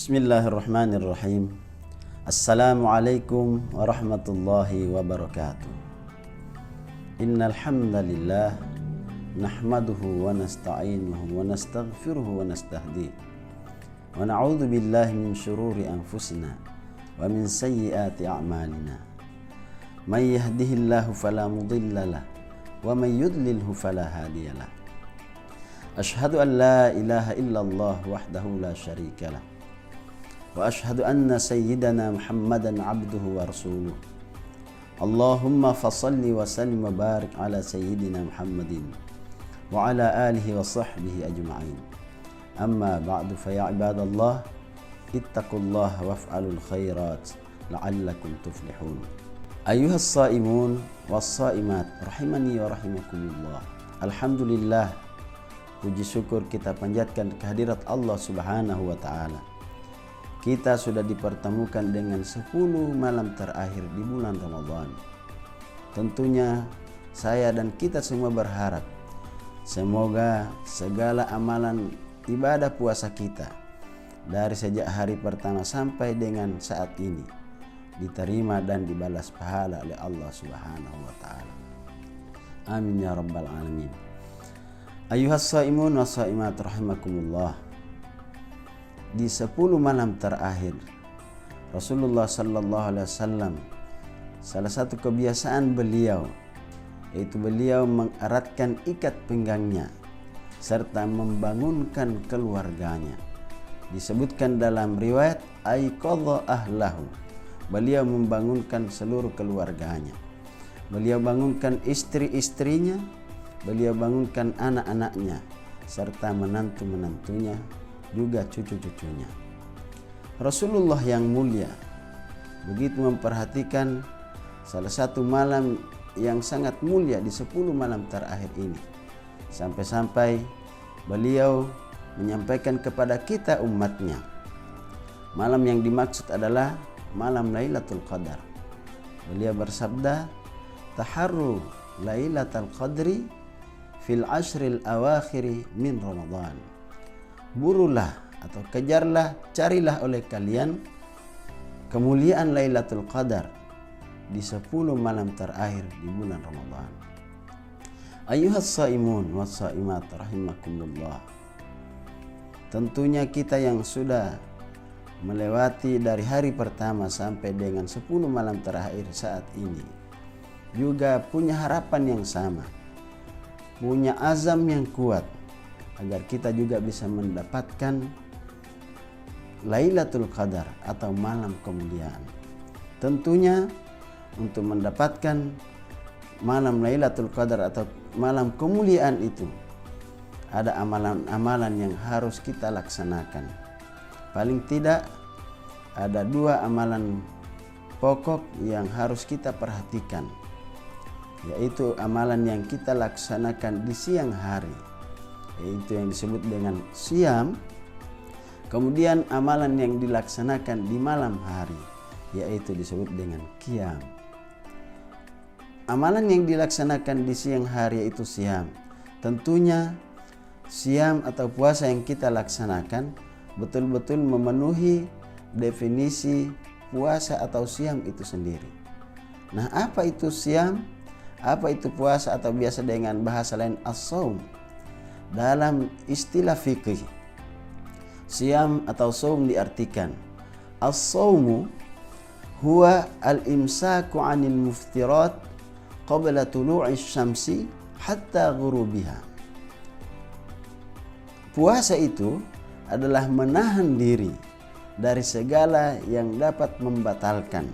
Bismillahirrahmanirrahim. Assalamualaikum warahmatullahi wabarakatuh. Innal hamdalillah nahmaduhu wa nasta'inuhu wa nastaghfiruhu wa nastahdi. Wa na'udzu billahi min syururi anfusina wa min sayyiati a'malina. May yahdihillahu fala mudilla lahu wa may yudlilhu fala hadiyalah. Ashhadu an la ilaha illallah wahdahu la syarika lah. Wa ashhadu anna sayyidana Muhammadan abduhu wa rasuluh. Allahumma fasalli wa sallim wa barik ala sayyidina Muhammadin wa ala alihi wa sahbihi ajma'in. Amma ba'du fa ya ibadallah ittaqullaha waf'alul khairat la'allakum tuflihun. Ayyuhas saimun was saimat rahimani wa rahimakumullah. Alhamdulillah, puji syukur kita panjatkan kehadirat Allah Subhanahu wa taala. Kita sudah dipertemukan dengan 10 malam terakhir di bulan Ramadan. Tentunya saya dan kita semua berharap semoga segala amalan ibadah puasa kita dari sejak hari pertama sampai dengan saat ini diterima dan dibalas pahala oleh Allah Subhanahu wa taala. Amin ya rabbal alamin. Ayyuhas shaimun was shaimat rahimakumullah. Di 10 malam terakhir Rasulullah sallallahu alaihi wasallam, salah satu kebiasaan beliau yaitu beliau mengeratkan ikat pinggangnya serta membangunkan keluarganya. Disebutkan dalam riwayat aiqadha ahlahu, beliau membangunkan seluruh keluarganya. Beliau bangunkan istri-istrinya, beliau bangunkan anak-anaknya serta menantu-menantunya, juga cucu-cucunya. Rasulullah yang mulia begitu memperhatikan salah satu malam yang sangat mulia di 10 malam terakhir ini, sampai-sampai beliau menyampaikan kepada kita umatnya, malam yang dimaksud adalah malam Lailatul Qadar. Beliau bersabda, taharru Lailatul Qadri fil ashril awakhiri min Ramadan. Burulah atau kejarlah, carilah oleh kalian kemuliaan Lailatul Qadar di 10 malam terakhir di bulan Ramadan. Ayyuhas shaimun was shaimat rahimakumullah. Tentunya kita yang sudah melewati dari hari pertama sampai dengan 10 malam terakhir saat ini juga punya harapan yang sama, punya azam yang kuat agar kita juga bisa mendapatkan Lailatul Qadar atau malam kemuliaan. Tentunya untuk mendapatkan malam Lailatul Qadar atau malam kemuliaan itu ada amalan-amalan yang harus kita laksanakan. Paling tidak ada 2 amalan pokok yang harus kita perhatikan, yaitu amalan yang kita laksanakan di siang hari, yaitu yang disebut dengan siam. Kemudian amalan yang dilaksanakan di malam hari, yaitu disebut dengan qiyam. Amalan yang dilaksanakan di siang hari yaitu siam. Tentunya siam atau puasa yang kita laksanakan betul-betul memenuhi definisi puasa atau siam itu sendiri. Nah, apa itu siam? Apa itu puasa atau biasa dengan bahasa lain as-shaum? Dalam istilah fikih, siam atau shaum diartikan as-shaumu huwa al-imsaku 'anil muftirat qabla tulu'i syamsi hatta ghurubiha. Puasa itu adalah menahan diri dari segala yang dapat membatalkan.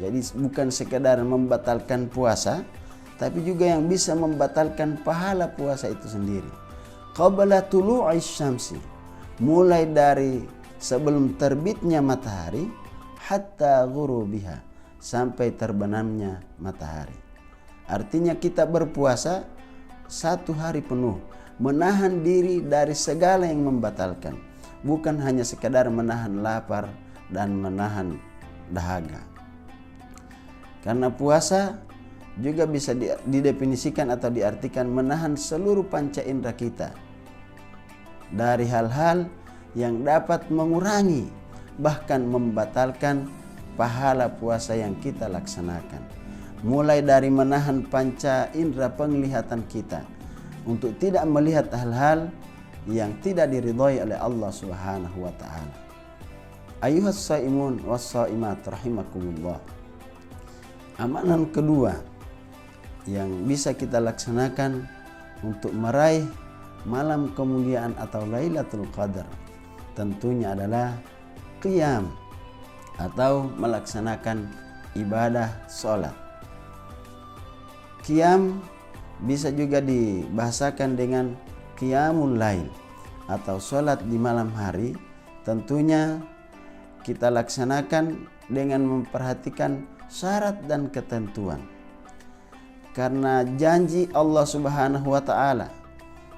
Jadi bukan sekedar membatalkan puasa, tapi juga yang bisa membatalkan pahala puasa itu sendiri. Qabla tulu'i syamsi, mulai dari sebelum terbitnya matahari, hatta ghurubiha, sampai terbenamnya matahari. Artinya kita berpuasa 1 hari penuh, menahan diri dari segala yang membatalkan, bukan hanya sekedar menahan lapar dan menahan dahaga. Karena puasa juga bisa didefinisikan atau diartikan menahan seluruh panca indera kita dari hal-hal yang dapat mengurangi bahkan membatalkan pahala puasa yang kita laksanakan. Mulai dari menahan panca indera penglihatan kita untuk tidak melihat hal-hal yang tidak diridhai oleh Allah Subhanahu wa taala. Ayuhas shaimun was shaimat rahimakumullah. Amalan kedua yang bisa kita laksanakan untuk meraih malam kemuliaan atau Lailatul Qadar tentunya adalah qiyam atau melaksanakan ibadah sholat. Qiyam bisa juga dibahasakan dengan qiyamul lail atau sholat di malam hari. Tentunya kita laksanakan dengan memperhatikan syarat dan ketentuan. Karena janji Allah Subhanahu wa taala,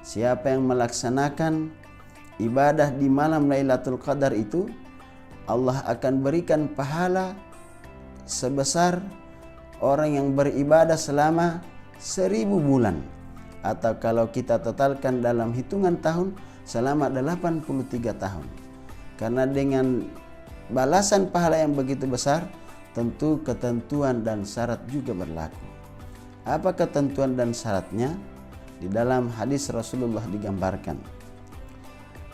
siapa yang melaksanakan ibadah di malam Lailatul Qadar itu, Allah akan berikan pahala sebesar orang yang beribadah selama 1000 bulan. Atau kalau kita totalkan dalam hitungan tahun, selama 83 tahun. Karena dengan balasan pahala yang begitu besar, tentu ketentuan dan syarat juga berlaku. Apa ketentuan dan syaratnya? Di dalam hadis Rasulullah digambarkan,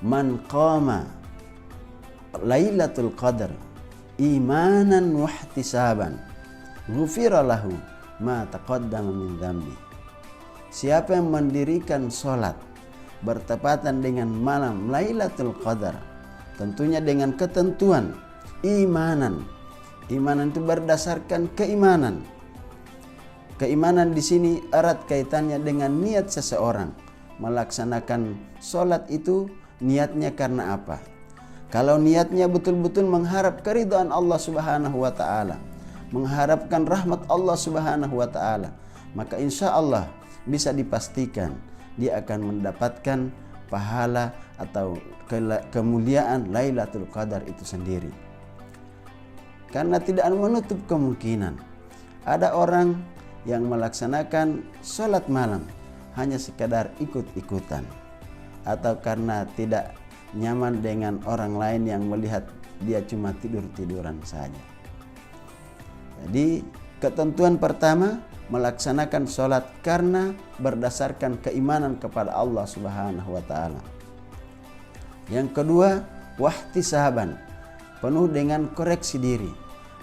man qama Lailatul Qadar imanan wahtisaban ghufira lahu ma taqaddama min dzambi. Siapa yang mendirikan sholat bertepatan dengan malam Lailatul Qadar, tentunya dengan ketentuan imanan. Imanan itu berdasarkan keimanan. Keimanan di sini erat kaitannya dengan niat seseorang melaksanakan sholat itu. Niatnya karena apa? Kalau niatnya betul-betul mengharap keridhaan Allah Subhanahu wa taala, mengharapkan rahmat Allah Subhanahu wa taala, maka insya Allah bisa dipastikan dia akan mendapatkan pahala atau kemuliaan Lailatul Qadar itu sendiri. Karena tidak menutup kemungkinan ada orang yang melaksanakan sholat malam hanya sekadar ikut-ikutan, atau karena tidak nyaman dengan orang lain yang melihat dia cuma tidur-tiduran saja. Jadi ketentuan pertama, melaksanakan sholat karena berdasarkan keimanan kepada Allah Subhanahu wa taala. Yang kedua, wahtisaban, penuh dengan koreksi diri.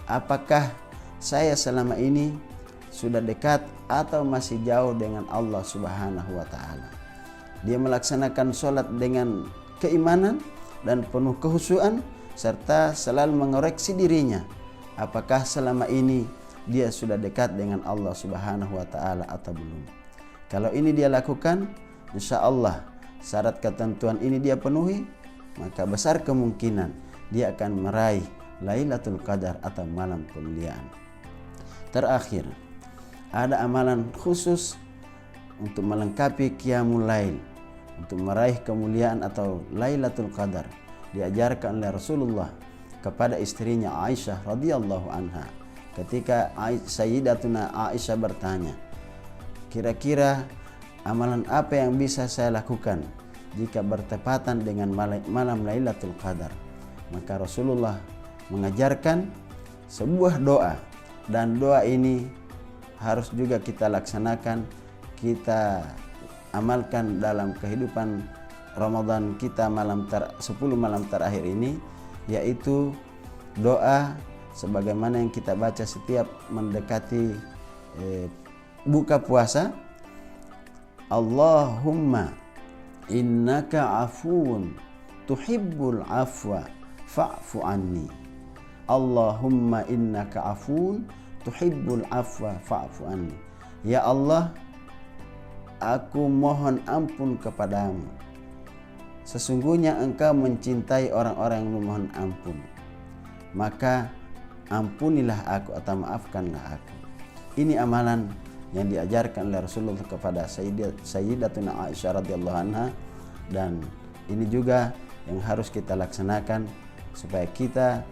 Apakah saya selama ini sudah dekat atau masih jauh dengan Allah Subhanahu wa taala? Dia melaksanakan sholat dengan keimanan dan penuh kehusuan, serta selalu mengoreksi dirinya. Apakah selama ini dia sudah dekat dengan Allah Subhanahu wa taala atau belum? Kalau ini dia lakukan, insya Allah syarat ketentuan ini dia penuhi, maka besar kemungkinan dia akan meraih Lailatul Qadar atau malam kemuliaan. Terakhir, ada amalan khusus untuk melengkapi qiyamul lail, untuk meraih kemuliaan atau Lailatul Qadar. Diajarkan oleh Rasulullah kepada istrinya Aisyah radhiyallahu anha. Ketika Sayyidatuna Aisyah bertanya, kira-kira amalan apa yang bisa saya lakukan jika bertepatan dengan malam Lailatul Qadar? Maka Rasulullah mengajarkan sebuah doa, dan doa ini harus juga kita laksanakan, kita amalkan dalam kehidupan Ramadan kita 10 malam terakhir ini, yaitu doa sebagaimana yang kita baca setiap mendekati buka puasa. Allahumma innaka afuun tuhibbul afwa fa'fu anni. Allahumma innaka afuun tuhibbul afwa fa'fu anni. Ya Allah, aku mohon ampun kepadamu. Sesungguhnya engkau mencintai orang-orang yang memohon ampun. Maka ampunilah aku atau maafkanlah aku. Ini amalan yang diajarkan oleh Rasulullah kepada Sayyidatuna Aisyah radhiyallahu anha, dan ini juga yang harus kita laksanakan supaya kita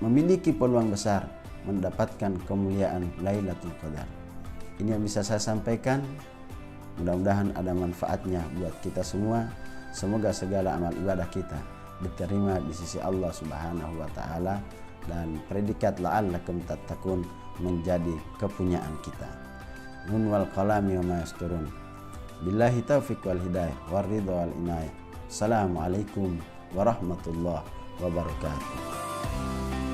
memiliki peluang besar mendapatkan kemuliaan Lailatul Qadar. Ini yang bisa saya sampaikan. Mudah-mudahan ada manfaatnya buat kita semua. Semoga segala amal ibadah kita diterima di sisi Allah Subhanahu wa taala, dan predikat la'allakum tattaqun menjadi kepunyaan kita. Nun wal qalami wa ma yasturun. Billahi taufiq wal hidayah war ridha wal inayah. Assalamualaikum warahmatullahi wabarakatuh.